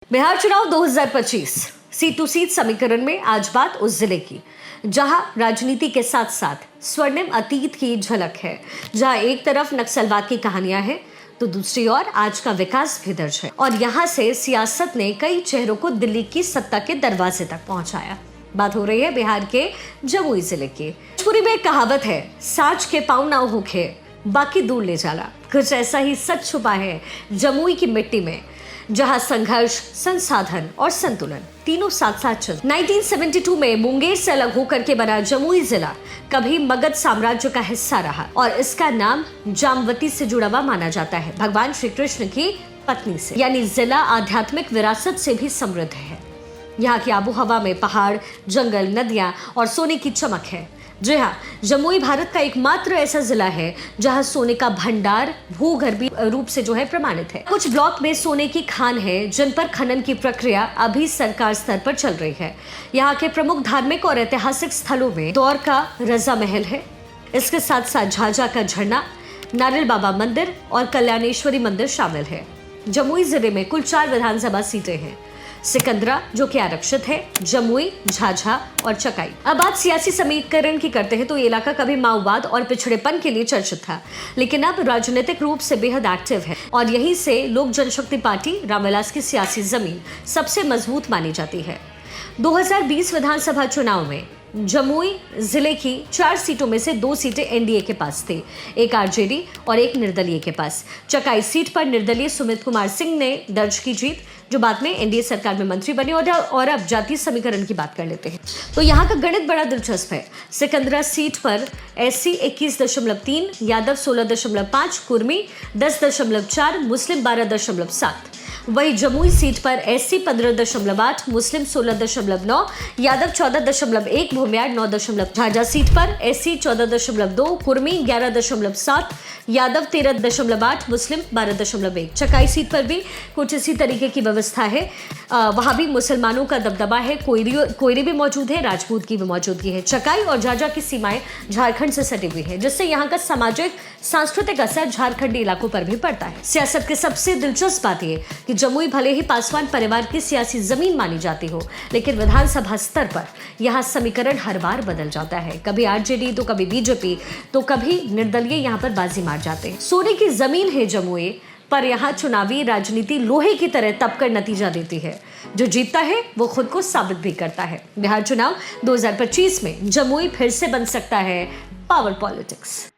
बिहार चुनाव 2025 seat to seat समीकरण में आज बात उस जिले की जहां राजनीति के साथ साथ स्वर्णिम अतीत की झलक है, जहां एक तरफ नक्सलवाद की कहानियां हैं तो दूसरी ओर आज का विकास भी दर्ज है। और यहां से सियासत ने कई चेहरों को दिल्ली की सत्ता के दरवाजे तक पहुंचाया। बात हो रही है बिहार के जमुई जिले की। भोजपुरी में एक कहावत है, साँच के पाँव ना होखे बाकी दूर ले जाला। कुछ ऐसा ही सच छुपा है जमुई की मिट्टी में, जहां संघर्ष, संसाधन और संतुलन तीनों साथ साथ चलते। 1972 में मुंगेर से अलग होकर के बना जमुई जिला कभी मगध साम्राज्य का हिस्सा रहा और इसका नाम जामवती से जुड़ा हुआ माना जाता है, भगवान श्री कृष्ण की पत्नी से। यानी जिला आध्यात्मिक विरासत से भी समृद्ध है। यहाँ की आबो हवा में पहाड़, जंगल, नदियां और सोने की चमक है। जी हाँ, जमुई भारत का एकमात्र ऐसा जिला है जहां सोने का भंडार भूगर्भीय रूप से जो है प्रमाणित है। कुछ ब्लॉक में सोने की खान है जिन पर खनन की प्रक्रिया अभी सरकार स्तर पर चल रही है। यहाँ के प्रमुख धार्मिक और ऐतिहासिक स्थलों में दौर का रजा महल है। इसके साथ साथ झाझा का झरना, नारियल बाबा मंदिर और कल्याणेश्वरी मंदिर शामिल है। जमुई जिले में कुल 4 विधानसभा सीटें हैं। सिकंदरा जो कि आरक्षित है, जमुई, झाझा और चकाई। अब बात सियासी समीकरण की करते हैं तो ये इलाका कभी माओवाद और पिछड़ेपन के लिए चर्चित था, लेकिन अब राजनीतिक रूप से बेहद एक्टिव है और यहीं से लोक जनशक्ति पार्टी रामविलास की सियासी जमीन सबसे मजबूत मानी जाती है। 2020 विधानसभा चुनाव में जमुई जिले की 4 सीटों में से 2 सीटें एनडीए के पास थी, एक आरजेडी और एक निर्दलीय के पास। चकाई सीट पर निर्दलीय सुमित कुमार सिंह ने दर्ज की जीत, जो बाद में एनडीए सरकार में मंत्री बने। और अब जातीय समीकरण की बात कर लेते हैं तो यहाँ का गणित बड़ा दिलचस्प है। सिकंदरा सीट पर एससी 21.3, यादव 16.5, कुर्मी 10.4, मुस्लिम 12.7। वही जमुई सीट पर एससी 15.8, मुस्लिम 16.9, यादव 14.1, भूमियार 9. झाझा सीट पर एससी 14.2, कुर्मी 11.7, यादव 13.8, मुस्लिम 12.1। चकाई सीट पर भी कुछ इसी तरीके की व्यवस्था है। वहां भी मुसलमानों का दबदबा है, कोयरी भी मौजूद है, राजपूत की भी मौजूदगी है। चकाई और झाझा की सीमाएं झारखंड से सटी हुई है, जिससे यहाँ का सामाजिक सांस्कृतिक असर झारखंडी इलाकों पर भी पड़ता है। सियासत की सबसे दिलचस्प बात यह कि जमुई भले ही पासवान परिवार की सियासी जमीन मानी जाती हो, लेकिन विधानसभा स्तर पर यहाँ समीकरण हर बार बदल जाता है। कभी आरजेडी तो कभी बीजेपी तो कभी निर्दलीय यहाँ पर बाजी मार जाते हैं। सोने की जमीन है जमुई, पर यहाँ चुनावी राजनीति लोहे की तरह तपकर नतीजा देती है। जो जीतता है वो खुद को साबित भी करता है। बिहार चुनाव 2025 में जमुई फिर से बन सकता है पावर पॉलिटिक्स।